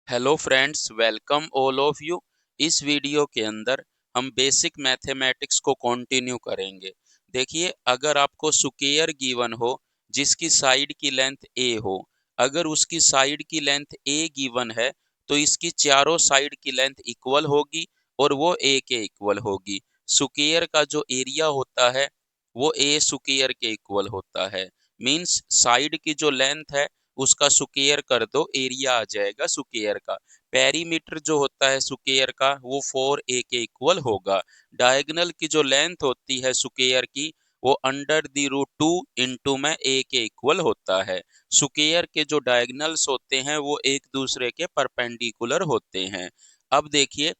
Hello friends, welcome all of you. इस video के अंदर हम बेसिक मैथमेटिक्स को कंटिन्यू करेंगे। देखिए, अगर आपको स्क्वायर गिवन हो जिसकी साइड की लेंथ ए हो, अगर उसकी साइड की लेंथ ए गिवन है तो इसकी चारों साइड की लेंथ इक्वल होगी और वो ए के इक्वल होगी। स्क्वायर का जो एरिया होता है वो ए स्क्वायर के इक्वल होता है। मींस साइड की जो लेंथ है उसका स्क्वायर कर दो, एरिया आ जाएगा स्क्वायर का। पेरीमीटर जो होता है स्क्वायर का वो 4a के इक्वल होगा। डायगोनल की जो लेंथ होती है स्क्वायर की वो अंडर द रूट 2 इंटू में a के इक्वल होता है। स्क्वायर के जो डायगोनल्स होते हैं वो एक दूसरे के परपेंडिकुलर होते हैं। अब देखिए,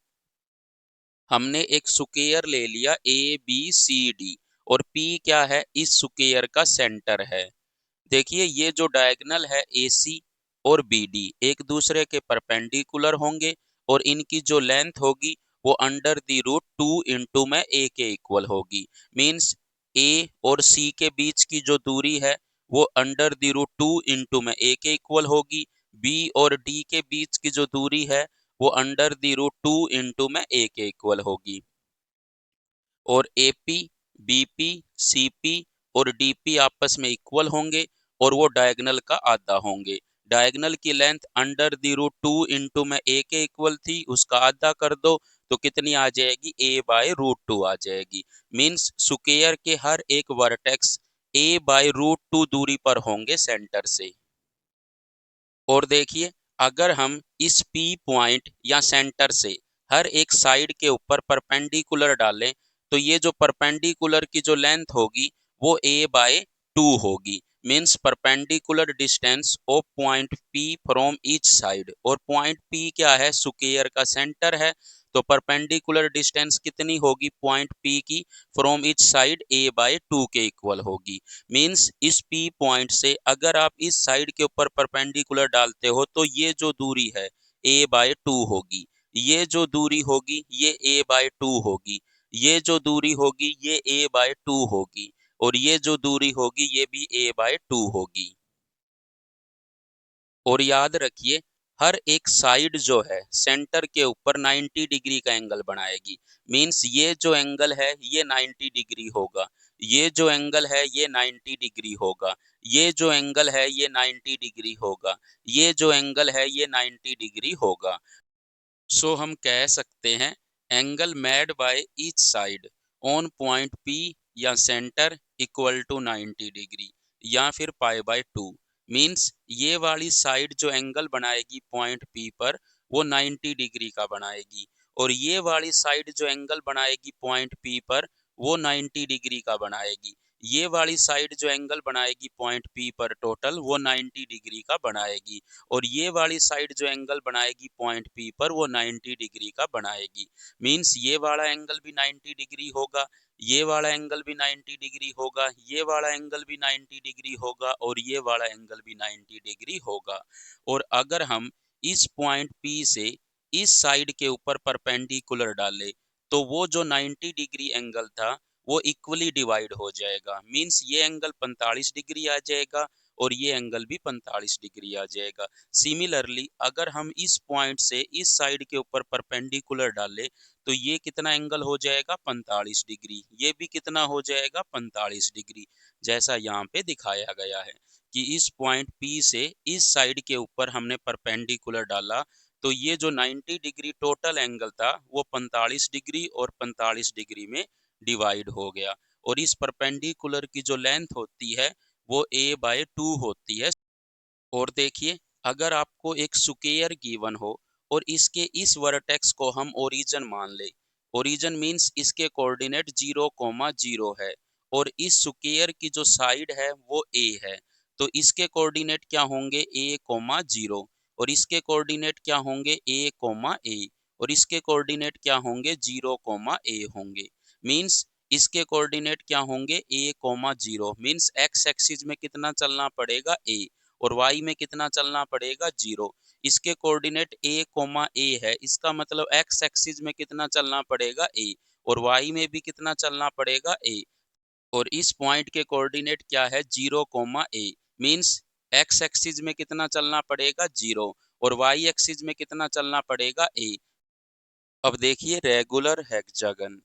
हमने एक स्क्वायर ले लिया ए बी सी डी और पी क्या है, इस स्क्वायर का सेंटर है। देखिए, ये जो डायगोनल है AC और BD एक दूसरे के परपेंडिकुलर होंगे और इनकी जो लेंथ होगी वो अंडर द रूट 2 इंटू में A के इक्वल होगी। मींस A और C के बीच की जो दूरी है वो अंडर द रूट 2 इंटू में A के इक्वल होगी। B और D के बीच की जो दूरी है वो अंडर द रूट 2 इंटू में A के इक्वल होगी। और AP, BP, CP और DP आपस में इक्वल होंगे और वो डायगोनल का आधा होंगे। डायगोनल की length under the root 2 into में A के इक्वल थी, उसका आधा कर दो तो कितनी आ जाएगी, A बाय रूट 2 आ जाएगी। मीन्स स्क्वायर के हर एक वर्टेक्स A बाय रूट 2 दूरी पर होंगे सेंटर से। और देखिए, अगर हम इस P पॉइंट या सेंटर से हर एक साइड के ऊपर परपेंडिकुलर डालें तो ये जो परपेंडिकुलर की जो लेंथ होगी वो a बाय 2 होगी। Means perpendicular distance of point P from each side. और पॉइंट P क्या है, स्क्वायर का सेंटर है। तो परपेंडिकुलर डिस्टेंस कितनी होगी पॉइंट P की from each side, a by 2 के इक्वल होगी। मीन्स इस P पॉइंट से अगर आप इस साइड के ऊपर परपेंडिकुलर डालते हो तो ये जो दूरी है a बाय 2 होगी। ये जो दूरी होगी ये a बाय 2 होगी। ये जो दूरी होगी ये a बाय 2 होगी। और ये जो दूरी होगी ये भी a बाय 2 होगी। और याद रखिए, हर एक साइड जो है सेंटर के ऊपर 90 डिग्री का एंगल बनाएगी। मींस ये जो एंगल है ये 90 डिग्री होगा, ये जो एंगल है ये 90 डिग्री होगा, ये जो एंगल है ये 90 डिग्री होगा, ये जो एंगल है ये 90 डिग्री होगा। सो हम कह सकते हैं angle made by each side on point P या सेंटर इक्वल टू 90 डिग्री या फिर पाई बाय 2। मीन्स ये वाली साइड जो एंगल बनाएगी पॉइंट P पर वो 90 डिग्री का बनाएगी और ये वाली साइड जो एंगल बनाएगी पॉइंट P पर वो 90 डिग्री का बनाएगी। ये वाली साइड जो एंगल बनाएगी पॉइंट P पर टोटल वो 90 डिग्री का बनाएगी और ये वाली साइड जो एंगल बनाएगी पॉइंट P पर वो 90 डिग्री का बनाएगी। मींस ये वाला एंगल भी 90 डिग्री होगा, ये वाला एंगल भी 90 डिग्री होगा, ये वाला एंगल भी 90 डिग्री होगा और ये वाला एंगल भी 90 डिग्री होगा। और अगर हम इस पॉइंट P से इस साइड के ऊपर परपेंडिकुलर डाले तो वो जो 90 डिग्री एंगल था वो इक्वली डिवाइड हो जाएगा। मींस ये एंगल 45 डिग्री आ जाएगा और ये एंगल भी 45 डिग्री आ जाएगा। सिमिलरली अगर हम इस पॉइंट से इस साइड के ऊपर परपेंडिकुलर डालें तो ये कितना एंगल हो जाएगा, 45 डिग्री। ये भी कितना हो जाएगा, 45 डिग्री। जैसा यहाँ पे दिखाया गया है कि इस पॉइंट P से इस साइड के ऊपर हमने परपेंडिकुलर डाला तो ये जो 90 डिग्री टोटल एंगल था वो 45 डिग्री और 45 डिग्री में डिवाइड हो गया। और इस परपेंडिकुलर की जो लेंथ होती है वो a बाय 2 होती है। और देखिए, अगर आपको एक स्क्वायर गिवन हो और इसके इस वर्टेक्स को हम ओरिजिन मान ले, ओरिजिन मींस इसके कोऑर्डिनेट 0,0 है और इस स्क्वायर की जो साइड है वो a है तो इसके कोऑर्डिनेट क्या होंगे, a,0 और इसके कोऑर्डिनेट क्या होंगे, a,a और इसके कोऑर्डिनेट क्या होंगे, 0,a होंगे। मींस इसके कोऑर्डिनेट क्या होंगे, a,0 मींस एक्स एक्सिस में कितना चलना पड़ेगा, a और y में कितना चलना पड़ेगा, 0। इसके कोऑर्डिनेट a,a है, इसका मतलब x एक्सिस में कितना चलना पड़ेगा, a और y में भी कितना चलना पड़ेगा, a। और इस पॉइंट के कोऑर्डिनेट क्या है, 0,a मींस x एक्सिस में कितना चलना पड़ेगा, 0 और वाई एक्सिस में कितना चलना पड़ेगा, ए। अब देखिए regular hexagon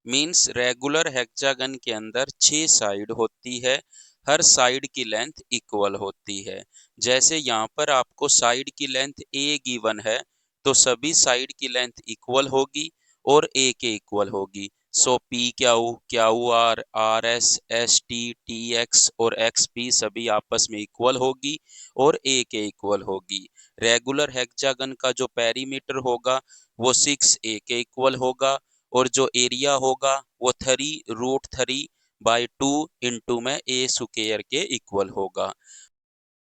means regular hexagon के अंदर 6 साइड होती है, हर साइड की लेंथ इक्वल होती है। जैसे यहाँ पर आपको साइड की लेंथ ए गिवन है, तो सभी साइड की लेंथ इक्वल होगी और ए के इक्वल होगी। So P Q, Q R, R S, S T, T X और एक्स पी सभी आपस में इक्वल होगी और ए के इक्वल होगी। रेगुलर हेक्सागन का जो पेरीमीटर होगा वो 6 ए के इक्वल होगा और जो एरिया होगा वो 3√3/2 इंटू में ए स्क्वायर के इक्वल होगा।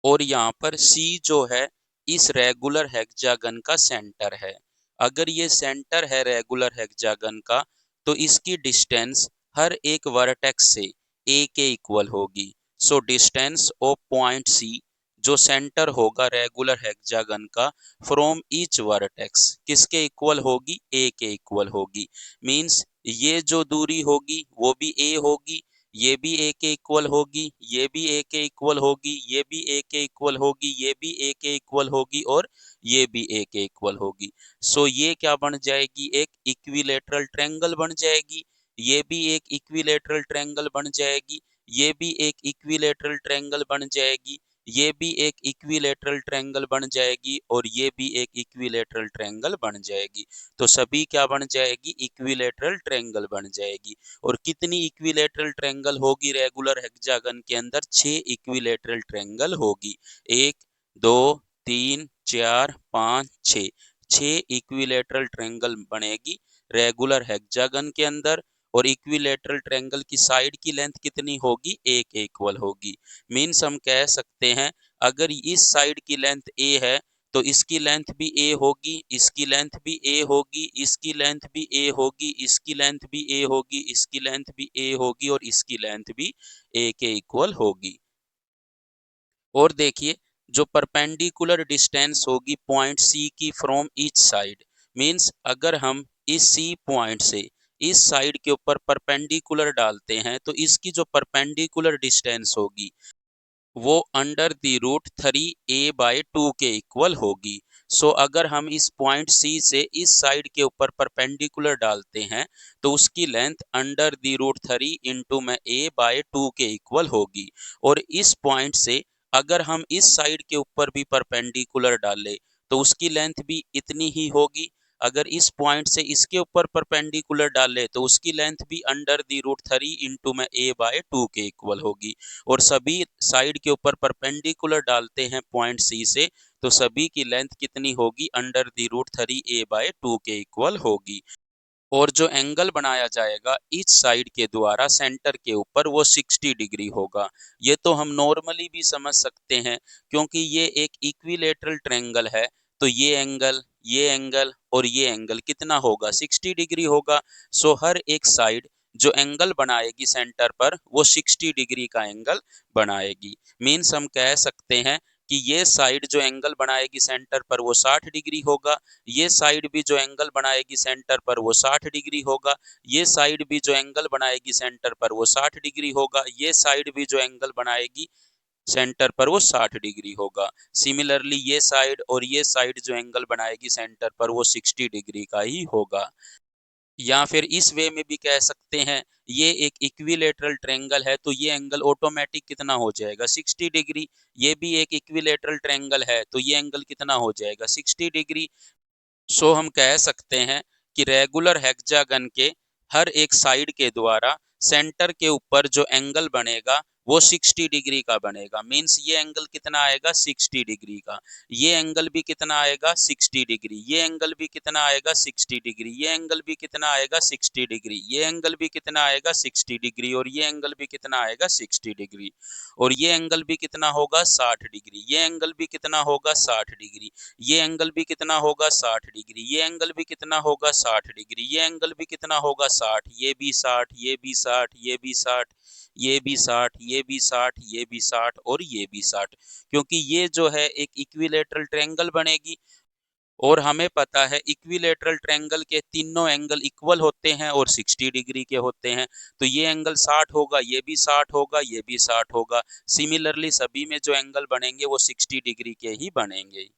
और यहाँ पर सी जो है इस रेगुलर हेक्सागन का सेंटर है। अगर ये सेंटर है रेगुलर हेक्सागन का, तो इसकी डिस्टेंस हर एक वर्टेक्स से ए के इक्वल होगी। So distance of point C जो सेंटर होगा रेगुलर हेक्सागन का फ्रॉम ईच वर्टेक्स किसके इक्वल होगी, ए के इक्वल होगी। मींस ये जो दूरी होगी वो भी ए होगी, ये भी ए के इक्वल होगी, ये भी ए के इक्वल होगी, ये भी ए के इक्वल होगी, ये भी ए के इक्वल होगी और ये भी ए के इक्वल होगी। सो ये क्या बन जाएगी, एक इक्विलेटरल ट्रायंगल बन जाएगी। ये भी एक इक्विलेटरल ट्रायंगल बन जाएगी, ये भी एक इक्विलेटरल ट्रायंगल बन जाएगी, ये भी एक इक्विलेटरल ट्रायंगल बन जाएगी और ये भी एक इक्विलेटरल ट्रायंगल बन जाएगी। तो सभी क्या बन जाएगी, इक्विलेटरल ट्रायंगल बन जाएगी। और कितनी इक्विलेटरल ट्रायंगल होगी रेगुलर हेक्सागन के अंदर, 6 इक्विलेटरल ट्रायंगल होगी। 1 2 3 4 5 6, 6 इक्विलेटरल ट्रायंगल बनेगी रेगुलर हेक्सागन के अंदर। और इक्विलेटरल ट्रायंगल की साइड की लेंथ कितनी होगी, ए के इक्वल होगी। मीन्स हम कह सकते हैं अगर इस साइड की लेंथ ए है तो इसकी लेंथ भी ए होगी, इसकी लेंथ भी ए होगी, इसकी लेंथ भी ए होगी, इसकी लेंथ भी ए होगी, इसकी लेंथ भी ए होगी और इसकी लेंथ भी ए के इक्वल होगी। और देखिए जो परपेंडिकुलर डिस्टेंस होगी पॉइंट सी की फ्रॉम ईच साइड, मींस अगर हम इस सी पॉइंट से इस साइड के ऊपर परपेंडिकुलर डालते हैं तो इसकी जो परपेंडिकुलर डिस्टेंस होगी वो √3a/2 के इक्वल होगी। सो अगर हम इस पॉइंट सी से इस साइड के ऊपर परपेंडिकुलर डालते हैं तो उसकी लेंथ √3 इंटू में a/2 के इक्वल होगी। और इस पॉइंट से अगर हम इस साइड के ऊपर भी परपेंडिकुलर डालें तो उसकी लेंथ भी इतनी ही होगी। अगर इस पॉइंट से इसके ऊपर परपेंडिकुलर डाले तो उसकी लेंथ भी √3 इंटू में a/2 के इक्वल होगी। और सभी साइड के ऊपर परपेंडिकुलर डालते हैं पॉइंट सी से तो सभी की लेंथ कितनी होगी, √3a/2 के इक्वल होगी। और जो एंगल बनाया जाएगा इस साइड के द्वारा सेंटर के ऊपर वो 60 डिग्री होगा। ये तो हम नॉर्मली भी समझ सकते हैं क्योंकि ये एक इक्विलेटरल ट्रायंगल है। तो ये एंगल और ये एंगल कितना होगा, 60 डिग्री होगा। सो हर एक साइड जो एंगल बनाएगी सेंटर पर वो 60 डिग्री का एंगल बनाएगी। मीन्स हम कह सकते हैं कि ये साइड जो एंगल बनाएगी सेंटर पर वो 60 डिग्री होगा, ये साइड भी जो एंगल बनाएगी सेंटर पर वो 60 डिग्री होगा, ये साइड भी जो एंगल बनाएगी सेंटर पर वो 60 डिग्री होगा, ये साइड भी जो एंगल बनाएगी सेंटर पर वो 60 डिग्री होगा। सिमिलरली ये साइड और ये साइड जो एंगल बनाएगी सेंटर पर वो 60 डिग्री का ही होगा। या फिर इस वे में भी कह सकते हैं ये एक इक्विलेटरल ट्रायंगल है तो ये एंगल ऑटोमेटिक कितना हो जाएगा, 60 डिग्री। ये भी एक इक्विलेटरल ट्रायंगल है तो ये एंगल कितना हो जाएगा, 60 डिग्री। सो हम कह सकते हैं कि रेगुलर हेक्सागन के हर एक साइड के द्वारा सेंटर के ऊपर जो एंगल बनेगा वो 60 डिग्री का बनेगा। मींस ये एंगल कितना आएगा, 60 डिग्री का। ये एंगल भी कितना आएगा, 60 डिग्री। ये एंगल भी कितना आएगा, 60 डिग्री। ये एंगल भी कितना आएगा, 60 डिग्री। ये एंगल भी कितना आएगा, 60 डिग्री। और ये एंगल भी कितना आएगा, 60 डिग्री। और ये एंगल भी कितना होगा, 60 डिग्री। ये एंगल भी कितना होगा, 60 डिग्री। ये एंगल भी कितना होगा, 60 डिग्री। ये एंगल भी कितना होगा, 60 डिग्री। ये एंगल भी कितना होगा, 60। ये भी 60, ये भी 60, ये भी 60, ये भी 60, ये भी 60, ये भी 60 और ये भी 60। क्योंकि ये जो है एक इक्विलेटरल ट्रायंगल बनेगी और हमें पता है इक्विलेटरल ट्रायंगल के तीनों एंगल इक्वल होते हैं और 60 डिग्री के होते हैं। तो ये एंगल 60 होगा, ये भी 60 होगा, ये भी 60 होगा। सिमिलरली सभी में जो एंगल बनेंगे वो 60 डिग्री के ही बनेंगे।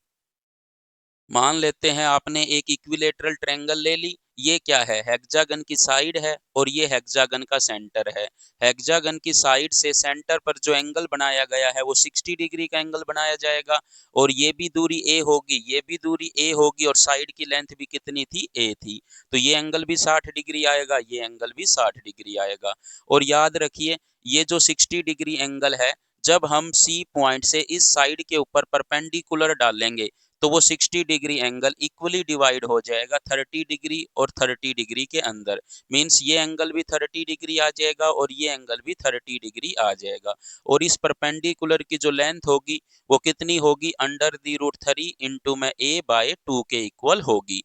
मान लेते हैं आपने एक इक्विलेटरल ट्रायंगल ले ली। ये क्या है? हेक्सागन की साइड है और ये हेक्सागन का सेंटर है। हेक्सागन की साइड से सेंटर पर जो एंगल बनाया गया है वो 60 डिग्री का एंगल बनाया जाएगा। और ये भी दूरी ए होगी, ये भी दूरी ए होगी, और साइड की लेंथ भी कितनी थी? ए थी। तो ये एंगल भी 60 डिग्री आएगा, ये एंगल भी 60 डिग्री आएगा। और याद रखिए, ये जो 60 डिग्री एंगल है, जब हम सी पॉइंट से इस साइड के ऊपर परपेंडिकुलर डालेंगे तो वो 60 डिग्री एंगल इक्वली डिवाइड हो जाएगा 30 डिग्री और 30 डिग्री के अंदर। मींस ये एंगल भी 30 डिग्री आ जाएगा और ये एंगल भी 30 डिग्री आ जाएगा। और इस परपेंडिकुलर की जो लेंथ होगी वो कितनी होगी? अंडर दी रूट 3 इंटू में ए बाय 2 के इक्वल होगी।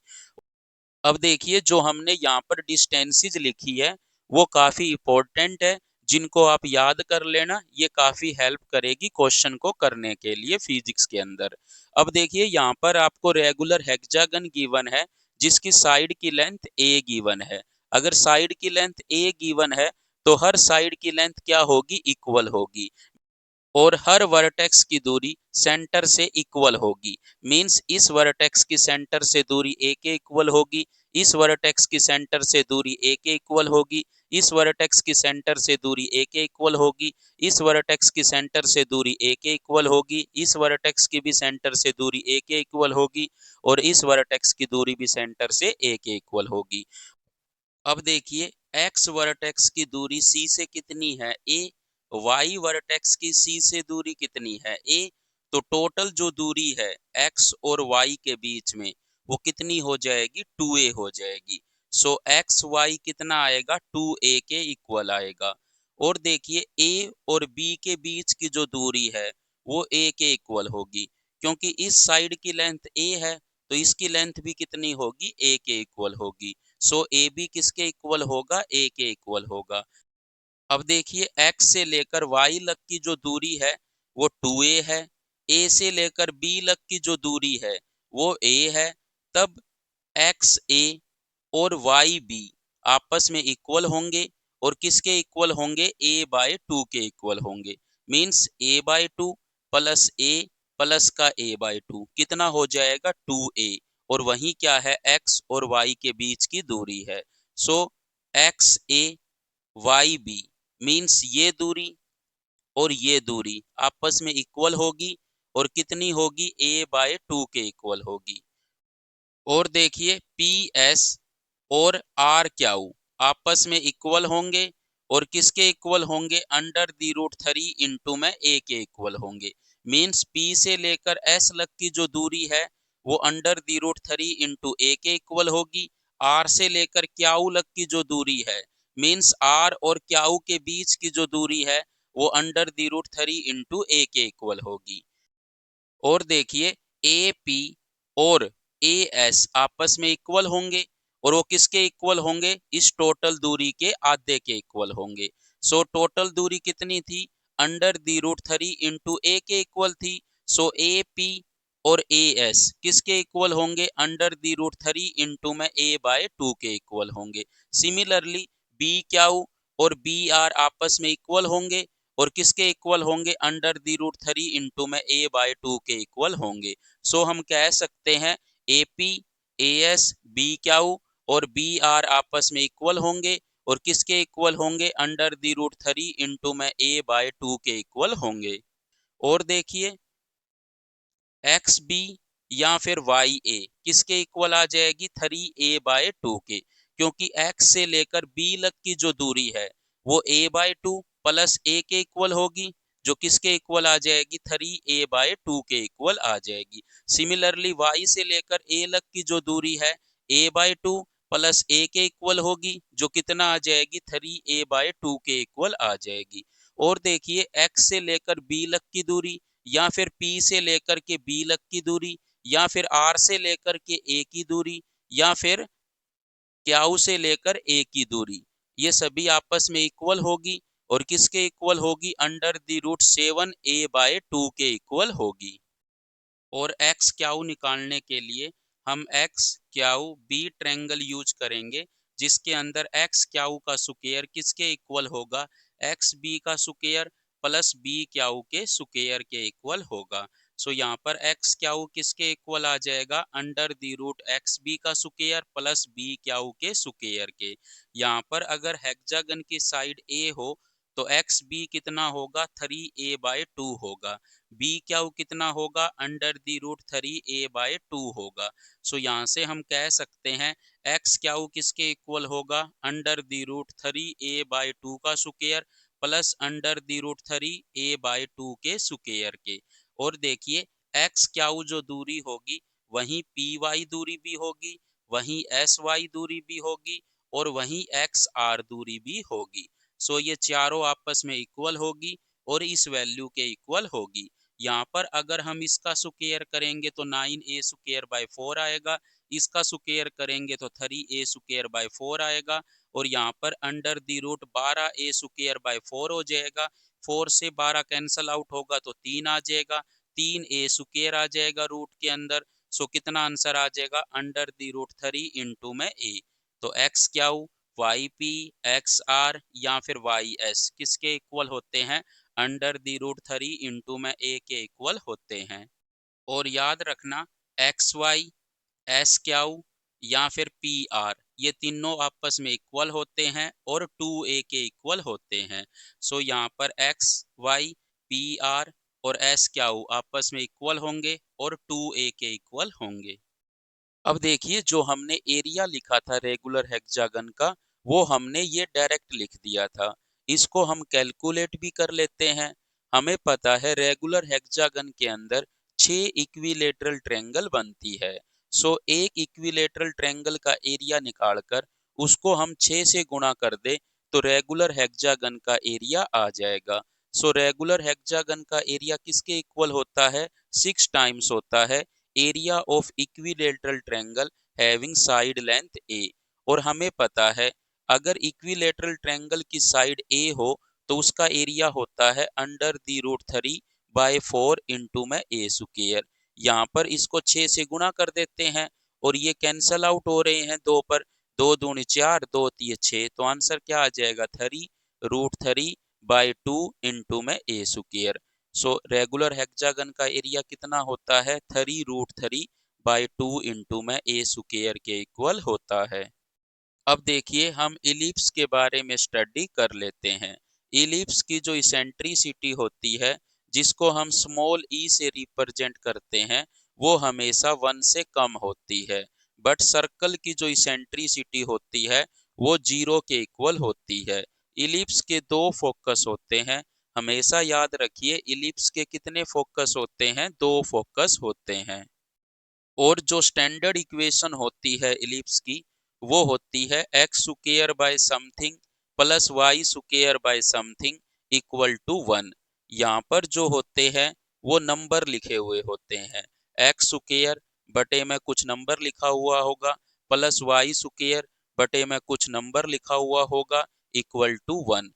अब देखिए, जो हमने यहाँ पर डिस्टेंसेज लिखी है वो काफी इंपॉर्टेंट है। जिनको आप याद कर लेना, ये काफी हेल्प करेगी क्वेश्चन को करने के लिए फिजिक्स के अंदर। अब देखिए, यहाँ पर आपको रेगुलर हेक्सागन गिवन है जिसकी साइड की लेंथ ए गिवन है। अगर साइड की लेंथ ए गिवन है तो हर साइड की लेंथ क्या होगी? इक्वल होगी। और हर वर्टेक्स की दूरी सेंटर से इक्वल होगी। मींस इस वर्टेक्स की सेंटर से दूरी ए के इक्वल होगी, इस वर्टेक्स की सेंटर से दूरी ए के इक्वल होगी, इस वर्टेक्स की सेंटर से दूरी ए के इक्वल होगी, इस वर्टेक्स की सेंटर से दूरी ए के इक्वल होगी, इस वर्टेक्स की भी सेंटर से दूरी ए के इक्वल होगी, और इस वर्टेक्स की दूरी भी सेंटर से ए के इक्वल होगी। अब देखिए, एक्स वर्टेक्स की दूरी सी से कितनी है? ए। वाई वर्टेक्स की सी से दूरी कितनी है? ए। तो टोटल जो दूरी है एक्स और वाई के बीच में वो कितनी हो जाएगी? 2a हो जाएगी। सो एक्स वाई कितना आएगा? 2a के इक्वल आएगा। और देखिए, ए और बी के बीच की जो दूरी है वो ए के इक्वल होगी, क्योंकि इस साइड की लेंथ ए है तो इसकी लेंथ भी कितनी होगी? ए के इक्वल होगी। सो ए बी किसके इक्वल होगा? ए के इक्वल होगा। अब देखिए, x से लेकर y तक की जो दूरी है वो 2a है। a से लेकर b तक की जो दूरी है वो a है। तब एक्स ए और वाई बी आपस में इक्वल होंगे। और किसके इक्वल होंगे? ए बाय 2 के इक्वल होंगे। मींस ए बाय 2 प्लस ए प्लस का ए बाय 2 कितना हो जाएगा? 2a। और वही क्या है? एक्स और वाई के बीच की दूरी है। सो एक्स ए वाई बी मीन्स ये दूरी और ये दूरी आपस में इक्वल होगी। और कितनी होगी? a बाय 2 के इक्वल होगी। और देखिए, पी एस और आर क्यू आपस में इक्वल होंगे। और किसके इक्वल होंगे? अंडर दी रूट 3 इंटू में ए के इक्वल होंगे। मीन्स पी से लेकर एस लक की जो दूरी है वो अंडर दी रूट 3 इंटू ए के इक्वल होगी। आर से लेकर क्यू लक की जो दूरी है, मीन्स आर और क्यू के बीच की जो दूरी है वो अंडर दी रूट 3 इंटू ए के इक्वल होगी। और देखिए, ए पी और ए एस आपस में इक्वल होंगे। और वो किसके इक्वल होंगे? इस टोटल दूरी के आधे के इक्वल होंगे। सो टोटल दूरी कितनी थी? अंडर दी रूट 3 इंटू ए के इक्वल थी। सो ए पी और ए एस किसके इक्वल होंगे? अंडर दी रूट 3 इंटू में ए बाय 2 के इक्वल होंगे। सिमिलरली बी क्यू और बी आर आपस में इक्वल होंगे। और किसके इक्वल होंगे? अंडर दी रूट 3 इंटू में ए बाय 2 के इक्वल होंगे। सो हम कह सकते हैं A P A S B Q और बी आर आपस में इक्वल होंगे। और किसके इक्वल होंगे? अंडर दी रूट 3 इंटू में ए बाय 2 के इक्वल होंगे। और देखिए, एक्स बी या फिर वाई ए किसके इक्वल आ जाएगी? 3a/2 के। क्योंकि एक्स से लेकर बी तक की जो दूरी है वो a/2 प्लस ए के इक्वल होगी, जो किसके इक्वल आ जाएगी? 3a/2 के इक्वल आ जाएगी। सिमिलरली वाई से लेकर ए तक की जो दूरी है a/2 प्लस ए के इक्वल होगी, जो कितना आ जाएगी? 3a/2 के इक्वल आ जाएगी। और देखिए, एक्स से लेकर बी तक की दूरी या फिर P से लेकर के B तक की दूरी या फिर R से लेकर के A की दूरी या फिर Q से लेकर A की दूरी, ये सभी आपस में इक्वल होगी। और किसके इक्वल होगी? अंडर द रूट 7a/2 के इक्वल होगी। और एक्स क्यू निकालने के लिए हम X Q B triangle use करेंगे, जिसके अंदर एक्स क्यू का स्क्वायर किसके इक्वल होगा? एक्स बी का स्क्वायर प्लस बी क्यू के स्क्वायर के इक्वल होगा। सो यहाँ पर एक्स क्याऊ किसके इक्वल आ जाएगा, under the root X B का स्क्वायर प्लस बी क्याऊ के स्क्वायर के। यहाँ पर अगर हेक्सागन की साइड ए हो तो एक्स बी कितना होगा, 3a/2 होगा। बी क्याऊ कितना होगा, अंडर द रूट 3a/2 होगा। सो यहाँ से हम कह सकते हैं एक्स क्याऊ किसके इक्वल होगा, अंडर द रूट 3a/2 का square plus under the root 3a/2 के स्क्वायर के। और देखिए एक्स क्याऊ जो दूरी होगी वहीं पी वाई दूरी भी होगी, वहीं एस वाई दूरी भी होगी और वहीं एक्स आर दूरी भी होगी। सो ये चारों आपस में इक्वल होगी और इस वैल्यू के इक्वल होगी। यहाँ पर अगर हम इसका स्क्वायर करेंगे तो 9a² आएगा, इसका स्क्वायर करेंगे तो 3a² आएगा और यहाँ पर अंडर द रूट 12a² हो जाएगा। 4 से 12 कैंसल आउट होगा तो 3 आ जाएगा, 3a² आ जाएगा रूट के अंदर। सो कितना आंसर आ जाएगा, अंडर द रूट 3 इंटू में a। तो X Q, Y P, X R या फिर वाई एस किसके इक्वल होते हैं, अंडर द रूट 3 इंटू में a के इक्वल होते हैं। और याद रखना एक्स वाई, एस क्याऊ या फिर पी आर ये तीनों आपस में इक्वल होते हैं और 2a के इक्वल होते हैं। सो यहाँ पर एक्स वाई पी आर और एस क्याऊ आपस में इक्वल होंगे और 2a के इक्वल होंगे। अब देखिए जो हमने एरिया लिखा था रेगुलर हेक्सागन का, वो हमने ये डायरेक्ट लिख दिया था। इसको हम कैलकुलेट भी कर लेते हैं। हमें पता है रेगुलर हेक्सागन के अंदर 6 इक्विलेटरल ट्रायंगल बनती है। सो एक इक्विलेटरल ट्रायंगल का एरिया निकालकर उसको हम 6 से गुणा कर दे तो रेगुलर हेक्सागन का एरिया आ जाएगा। सो रेगुलर हेक्सागन का एरिया किसके इक्वल होता है, 6 टाइम्स होता है area of equilateral triangle having side length A. और हमें पता है अगर इक्विलेटरल ट्रायंगल की साइड ए हो तो उसका एरिया होता है अंडर द रूट 3/4 इंटू में ए स्क्वायर। यहाँ पर इसको 6 से गुणा कर देते हैं और ये कैंसल आउट हो रहे हैं दो पर, 2 दूनी 4, 2 तिये 6, तो आंसर क्या आ जाएगा, 3√3/2 इंटू में ए स्क्वायर। सो रेगुलर हेक्सागन का एरिया कितना होता है, 3√3/2 इंटू में ए स्क्वायर के इक्वल होता है। अब देखिए हम इलिप्स के बारे में स्टडी कर लेते हैं। इलिप्स की जो इसेंट्रिसिटी होती है जिसको हम स्मॉल ई से रिप्रेजेंट करते हैं वो हमेशा 1 से कम होती है। बट सर्कल की जो इसेंट्रिसिटी होती है वो 0 के इक्वल होती है। इलिप्स के दो फोकस होते हैं, हमेशा याद रखिए इलिप्स के कितने फोकस होते हैं, दो फोकस होते हैं। और जो स्टैंडर्ड इक्वेशन होती है इलिप्स की वो होती है X square by something plus Y square by something equal to 1। यहाँ पर जो होते हैं वो नंबर लिखे हुए होते हैं, एक्स स्क्वायर बटे में कुछ नंबर लिखा हुआ होगा प्लस वाई स्क्वायर बटे में कुछ नंबर लिखा हुआ होगा इक्वल टू 1।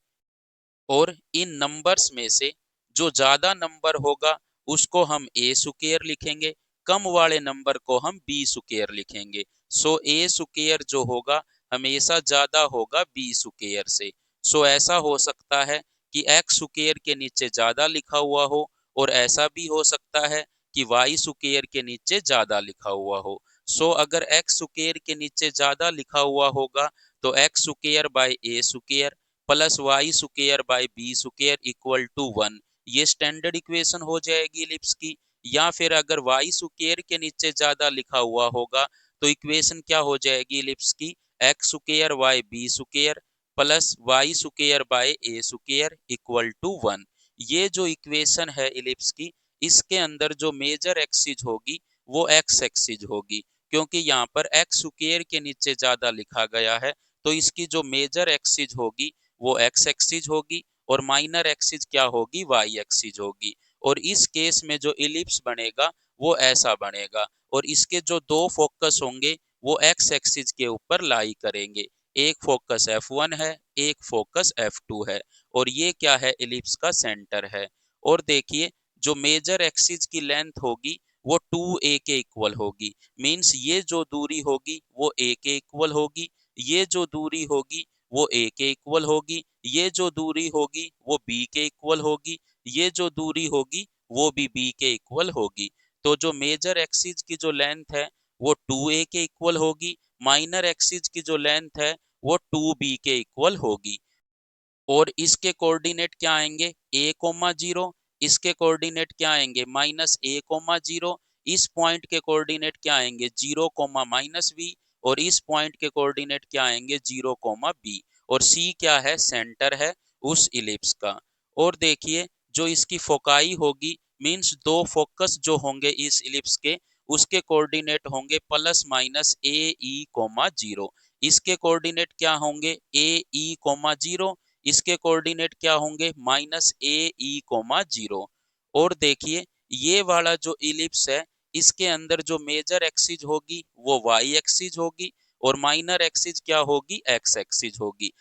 और इन नंबर्स में से जो ज्यादा नंबर होगा उसको हम ए स्क्वायर लिखेंगे, कम वाले नंबर को हम बी स्क्वायर लिखेंगे। सो ए स्क्वायर जो होगा हमेशा ज्यादा होगा बी स्क्वायर से। सो ऐसा हो सकता है कि एक्स स्क्वायर के नीचे ज्यादा लिखा हुआ हो और ऐसा भी हो सकता है कि वाई स्क्वायर के नीचे ज्यादा लिखा हुआ हो। सो अगर एक्स स्क्वायर के नीचे ज्यादा लिखा हुआ होगा तो X square by A square plus Y square by B square equal to 1, ये स्टैंडर्ड इक्वेशन हो जाएगी इलिप्स की। या फिर अगर वाई स्क्वायर के नीचे ज्यादा लिखा हुआ होगा तो इक्वेशन क्या हो जाएगी इलिप्स की, X square Y B square plus Y square by A square equal to 1। ये जो इक्वेशन है इलिप्स की इसके अंदर जो मेजर एक्सिस होगी वो एक्स एक्सिस होगी, क्योंकि यहाँ पर एक्स स्क्वायर के नीचे ज्यादा लिखा गया है तो इसकी जो मेजर एक्सिस होगी वो एक्स एक्सिस होगी और माइनर एक्सिस क्या होगी, वाई एक्सिस होगी। और इस केस में जो इलिप्स बनेगा वो ऐसा बनेगा और इसके जो दो फोकस होंगे वो एक्स एक्सिस के ऊपर लाई करेंगे। एक फोकस F1 है, एक फोकस F2 है और ये क्या है, इलिप्स का सेंटर है। और देखिए जो मेजर एक्सिस की लेंथ होगी वो 2a के इक्वल होगी, मींस ये जो दूरी होगी वो a के इक्वल होगी, ये जो दूरी होगी वो a के इक्वल होगी, ये जो दूरी होगी वो b के इक्वल होगी, ये जो दूरी होगी वो भी बी के इक्वल होगी। तो जो मेजर एक्सिस की जो लेंथ है वो 2a के इक्वल होगी, माइनर एक्सिस की जो लेंथ है वो 2b के इक्वल होगी। और इसके कोऑर्डिनेट क्या आएंगे, a कोमा जीरो, इसके कोऑर्डिनेट क्या आएंगे, माइनस a कोमा जीरो, इस पॉइंट के कोऑर्डिनेट क्या आएंगे, 0 कोमा माइनस b, और इस पॉइंट के कोऑर्डिनेट क्या आएंगे, 0 कोमा b। और c क्या है, सेंटर है उस इलिप्स का। और देखिए जो इसकी फोकाई होगी, मींस दो फोकस जो होंगे इस इलिप्स के, उसके कोऑर्डिनेट होंगे प्लस माइनस ए ई कोमा जीरो। इसके कोऑर्डिनेट क्या होंगे, ए ई कोमा जीरो, इसके कोऑर्डिनेट क्या होंगे, माइनस ए ई कोमा जीरो। और देखिए ये वाला जो इलिप्स है, इसके अंदर जो मेजर एक्सिस होगी वो वाई एक्सिस होगी, और माइनर एक्सिस क्या होगी, एक्स एक्सिस होगी।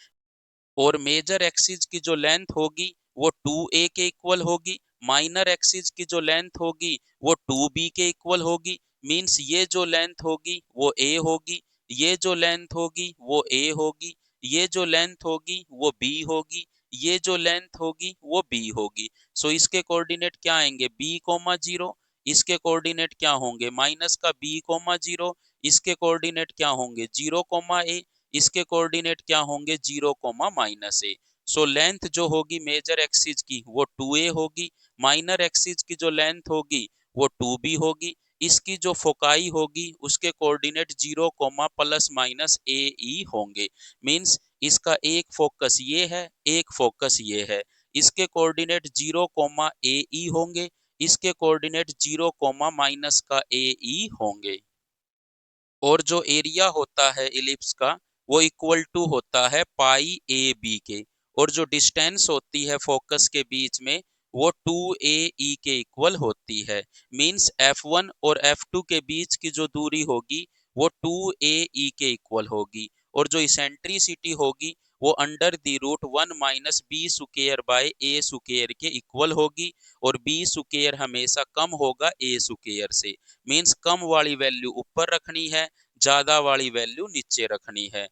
और मेजर एक्सिस की जो लेंथ होगी वो 2a के इक्वल होगी, माइनर एक्सिस की जो लेंथ होगी वो 2b के इक्वल होगी। मींस ये जो लेंथ होगी वो a होगी, ये जो लेंथ होगी वो a होगी, ये जो लेंथ होगी वो b होगी, ये जो लेंथ होगी वो b होगी। सो इसके कोऑर्डिनेट क्या आएंगे, b कोमा जीरो, इसके कोऑर्डिनेट क्या होंगे, माइनस का b कोमा जीरो, इसके कोऑर्डिनेट क्या होंगे, 0 कोमा a, इसके कोऑर्डिनेट क्या होंगे, 0 कोमा माइनस ए। सो लेंथ जो होगी मेजर एक्सिस की वो 2a होगी, माइनर एक्सिस की जो लेंथ होगी वो 2b होगी, इसकी जो फोकाई होगी उसके कोऑर्डिनेट 0 कोमा प्लस माइनस ए ई होंगे। मींस इसका एक फोकस ये है, एक फोकस ये है, इसके कोऑर्डिनेट 0 कोमा ए ई होंगे, इसके कोऑर्डिनेट 0 कोमा माइनस का ए ई होंगे। और जो एरिया होता है इलिप्स का वो इक्वल टू होता है पाई ए बी के, और जो डिस्टेंस होती है फोकस के बीच में वो 2a e के इक्वल होती है। मींस f1 और f2 के बीच की जो दूरी होगी वो 2a e के इक्वल होगी, और जो इसेंट्रिसिटी होगी वो under the root 1 minus B square by A square के इक्वल होगी, और बी स्क्वायर हमेशा कम होगा ए स्क्वायर से। मींस कम वाली वैल्यू ऊपर रखनी है, ज्यादा वाली वैल्यू नीचे रखनी है।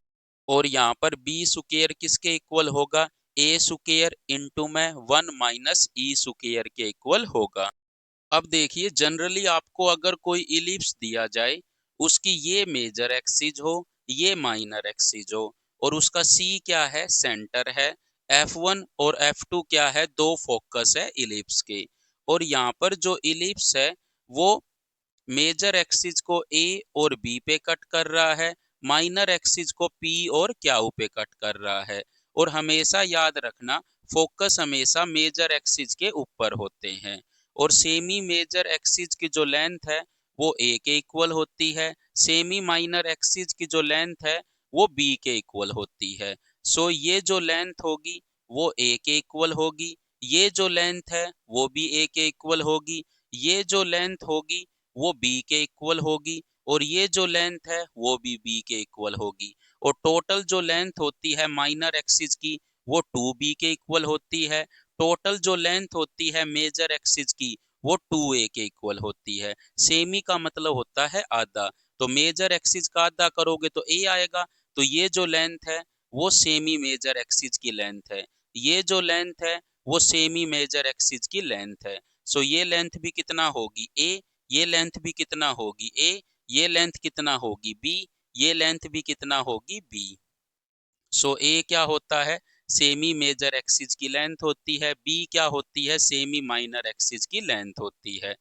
और यहाँ पर बी स्क्वायर किसके इक्वल होगा, ए स्क्वायर इंटू में 1 माइनस ई स्क्वायर के इक्वल होगा। अब देखिए जनरली आपको अगर कोई इलिप्स दिया जाए, उसकी ये मेजर एक्सिस हो, ये माइनर एक्सिस हो, और उसका सी क्या है, सेंटर है, F1 और F2 क्या है, दो फोकस है इलिप्स के। और यहाँ पर जो इलिप्स है वो मेजर एक्सिस को ए और बी पे कट कर रहा है, माइनर एक्सिस को पी और क्यू पे कट कर रहा है। और हमेशा याद रखना फोकस हमेशा मेजर एक्सिस के ऊपर होते हैं। और सेमी मेजर एक्सिस की जो लेंथ है वो ए के इक्वल होती है, सेमी माइनर एक्सिस की जो लेंथ है वो बी के इक्वल होती है। सो ये जो लेंथ होगी वो ए के इक्वल होगी, ये जो लेंथ है वो भी ए के इक्वल होगी, ये जो लेंथ होगी वो बी के इक्वल होगी, और ये जो लेंथ है वो भी बी के इक्वल होगी। और टोटल जो लेंथ होती है माइनर एक्सिस की वो 2b के इक्वल होती है, टोटल जो लेंथ होती है मेजर एक्सिस की वो 2a के इक्वल होती है। सेमी का मतलब होता है आधा, तो मेजर एक्सिस का आधा करोगे तो a आएगा। तो ये जो लेंथ है वो सेमी मेजर एक्सिस की लेंथ है, ये जो लेंथ है वो सेमी मेजर एक्सिस की लेंथ है। सो ये लेंथ भी कितना होगी a, ये लेंथ भी कितना होगी a, ये लेंथ कितना होगी b, ये लेंथ भी कितना होगी b। सो ए क्या होता है, सेमी मेजर एक्सिस की लेंथ होती है, बी क्या होती है, सेमी माइनर एक्सिस की लेंथ होती है।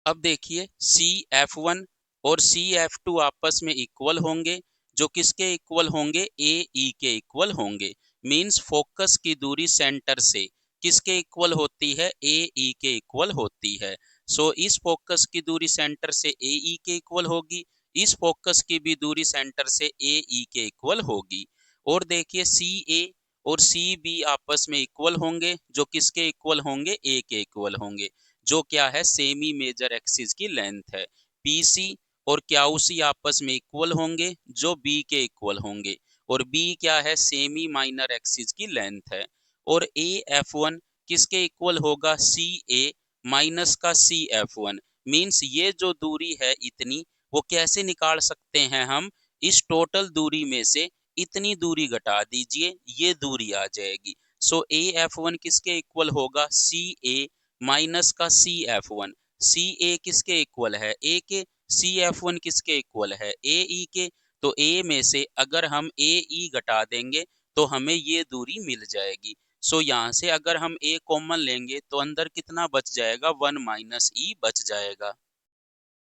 अब देखिए सी एफ वन और सी एफ टू आपस में इक्वल होंगे, जो किसके इक्वल होंगे, ए ई के इक्वल होंगे। मींस फोकस की दूरी सेंटर से किसके इक्वल होती है, ए ई के इक्वल होती है। सो इस फोकस की दूरी सेंटर से ए ई के इक्वल होगी, इस फोकस की भी दूरी सेंटर से ए ई के इक्वल होगी। और देखिए सी ए और सी बी आपस में इक्वल होंगे, जो किसके इक्वल होंगे, ए के इक्वल होंगे, जो क्या है सेमी मेजर एक्सिस की लेंथ है। पीसी और क्यूसी आपस में इक्वल होंगे, जो बी के इक्वल होंगे, और बी क्या है, सेमी माइनर एक्सिस की लेंथ है। और ए एफ वन किसके इक्वल होगा, सी ए माइनस का सी एफ वन। मीन्स ये जो दूरी है इतनी, वो कैसे निकाल सकते हैं हम, इस टोटल दूरी में से इतनी दूरी घटा दीजिए, ये दूरी आ जाएगी। सो ए एफ वन किसके इक्वल होगा, सी ए माइनस का CF1। CA किसके इक्वल है? A के। CF1 किसके इक्वल है? AE के। तो A में से अगर हम AE घटा देंगे तो हमें ये दूरी मिल जाएगी। सो यहाँ से अगर हम A कॉमन लेंगे तो अंदर कितना बच जाएगा? 1 माइनस E बच जाएगा।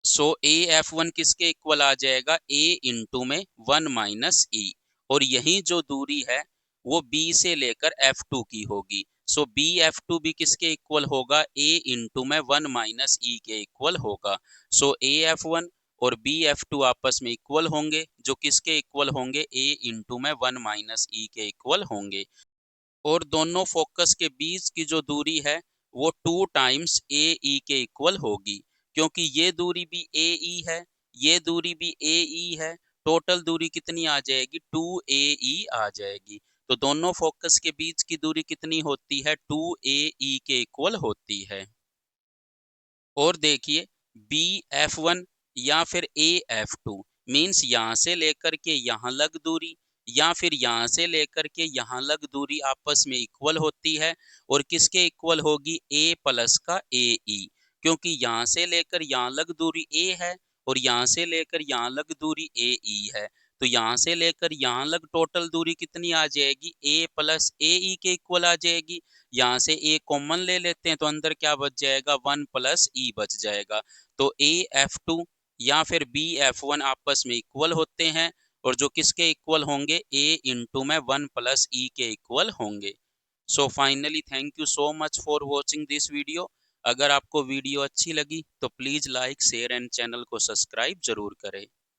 सो AF1 किसके इक्वल आ जाएगा? A इंटू में 1 माइनस E। और यही जो दूरी है वो B से लेकर F2 की होगी। सो BF2 भी किसके इक्वल होगा? A इंटू में 1 माइनस E के इक्वल होगा। सो AF1 और BF2 आपस में इक्वल होंगे, जो किसके इक्वल होंगे? A इंटू में 1 माइनस E के इक्वल होंगे। और दोनों फोकस के बीच की जो दूरी है वो 2 टाइम्स AE के इक्वल होगी, क्योंकि ये दूरी भी AE है, ये दूरी भी AE है। टोटल दूरी कितनी आ जाएगी? 2AE आ जाएगी। तो दोनों फोकस के बीच की दूरी कितनी होती है? 2AE के इक्वल होती है। और देखिए BF1 या फिर AF2 मीन्स यहाँ से लेकर के यहाँ लग दूरी या फिर यहाँ से लेकर के यहाँ लग दूरी आपस में इक्वल होती है। और किसके इक्वल होगी? A प्लस का AE, क्योंकि यहाँ से लेकर यहाँ लग दूरी A है और यहाँ से लेकर यहाँ लग दूरी AE है। तो यहाँ से लेकर यहाँ लग टोटल दूरी कितनी आ जाएगी? A प्लस AE के इक्वल आ जाएगी। यहाँ से A कॉमन ले लेते हैं तो अंदर क्या बच जाएगा? 1 प्लस E बच जाएगा। तो AF2 या फिर BF1 आपस में इक्वल होते हैं और जो किसके इक्वल होंगे? A इंटू में 1 प्लस E के इक्वल होंगे। So finally thank you so much for watching this video. अगर आपको वीडियो अच्छी लगी तो please like share and channel को सब्सक्राइब जरूर करें।